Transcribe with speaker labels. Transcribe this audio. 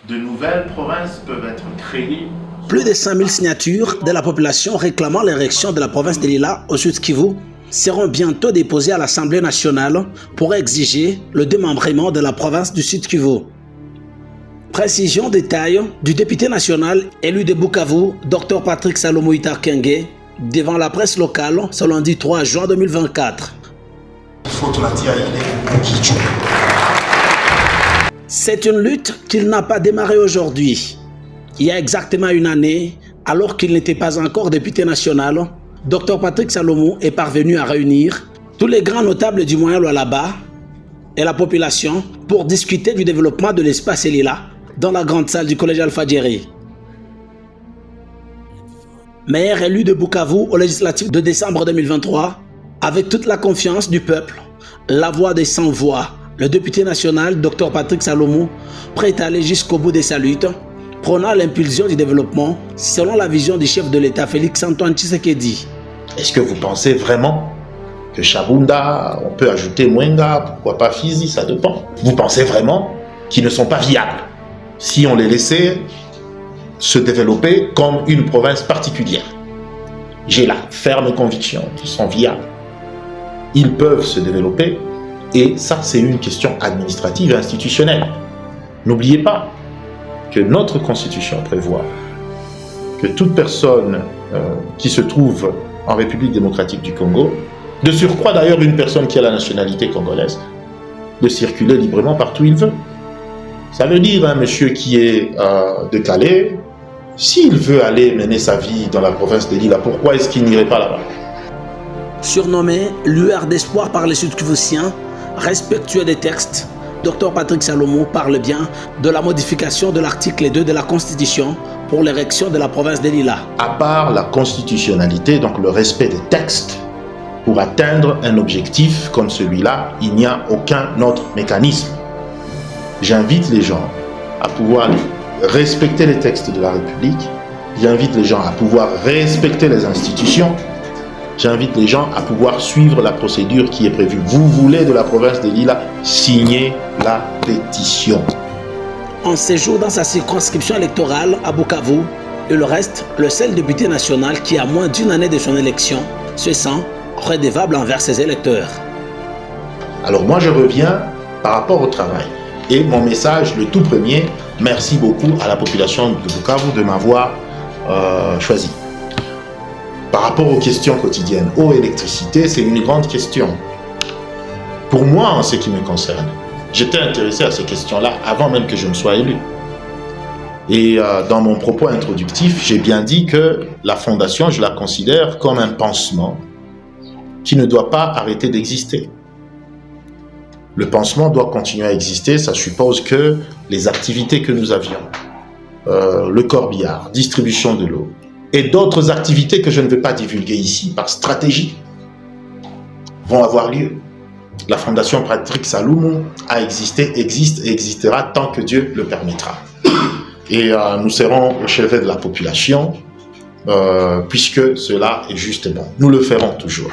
Speaker 1: de nouvelles provinces peuvent être créées.
Speaker 2: Plus de 100 000 signatures de la population réclamant l'érection de la province de Lila au Sud Kivu seront bientôt déposées à l'Assemblée nationale pour exiger le démembrement de la province du Sud Kivu. Précision détail du député national élu de Bukavu, Dr Patrick Salomo Itarkenge, devant la presse locale ce lundi 3 juin 2024. C'est une lutte qu'il n'a pas démarrée aujourd'hui. Il y a exactement une année, alors qu'il n'était pas encore député national, Dr Patrick Salomo est parvenu à réunir tous les grands notables du Moyen-Lualaba et la population pour discuter du développement de l'espace Elila dans la grande salle du collège Alpha Djeri. Maire élu de Bukavu au législatif de décembre 2023, avec toute la confiance du peuple, la voix des sans-voix, le député national Dr Patrick Salomo, prêt à aller jusqu'au bout de sa lutte, prônant l'impulsion du développement selon la vision du chef de l'État Félix-Antoine Tshisekedi.
Speaker 3: Est-ce que vous pensez vraiment que Chabunda, on peut ajouter Mwenga, pourquoi pas Fizi, ça dépend. Vous pensez vraiment qu'ils ne sont pas viables si on les laissait se développer comme une province particulière? J'ai la ferme conviction qu'ils sont viables. Ils peuvent se développer et ça, c'est une question administrative et institutionnelle. N'oubliez pas que notre constitution prévoit que toute personne qui se trouve en République démocratique du Congo, de surcroît d'ailleurs une personne qui a la nationalité congolaise, de circuler librement partout où il veut. Ça veut dire un monsieur qui est de Calais, s'il veut aller mener sa vie dans la province de Lila, pourquoi est-ce qu'il n'irait pas là-bas?
Speaker 2: Surnommé lueur d'espoir par les Sud-Kivusiens, respectueux des textes, Dr Patrick Salomo parle bien de la modification de l'article 2 de la Constitution pour l'érection de la province de Lila.
Speaker 3: À part la constitutionnalité, donc le respect des textes, pour atteindre un objectif comme celui-là, il n'y a aucun autre mécanisme. J'invite les gens à pouvoir respecter les textes de la République, j'invite les gens à pouvoir respecter les institutions, j'invite les gens à pouvoir suivre la procédure qui est prévue. Vous voulez de la province de Lila, signez la pétition.
Speaker 2: En séjour dans sa circonscription électorale à Bukavu, il reste le seul député national qui, à moins d'une année de son élection, se sent redevable envers ses électeurs.
Speaker 3: Alors moi je reviens par rapport au travail. Et mon message, le tout premier, merci beaucoup à la population de Bukavu de m'avoir choisi. Par rapport aux questions quotidiennes, eau, électricité, c'est une grande question. Pour moi, en ce qui me concerne, j'étais intéressé à ces questions-là avant même que je ne sois élu. Et dans mon propos introductif, j'ai bien dit que la fondation, je la considère comme un pansement qui ne doit pas arrêter d'exister. Le pansement doit continuer à exister, ça suppose que les activités que nous avions, le corbillard, distribution de l'eau, et d'autres activités que je ne vais pas divulguer ici par stratégie, vont avoir lieu. La Fondation Patrick Salomo a existé, existe et existera tant que Dieu le permettra. Et nous serons au chevet de la population, puisque cela est juste bon. Nous le ferons toujours.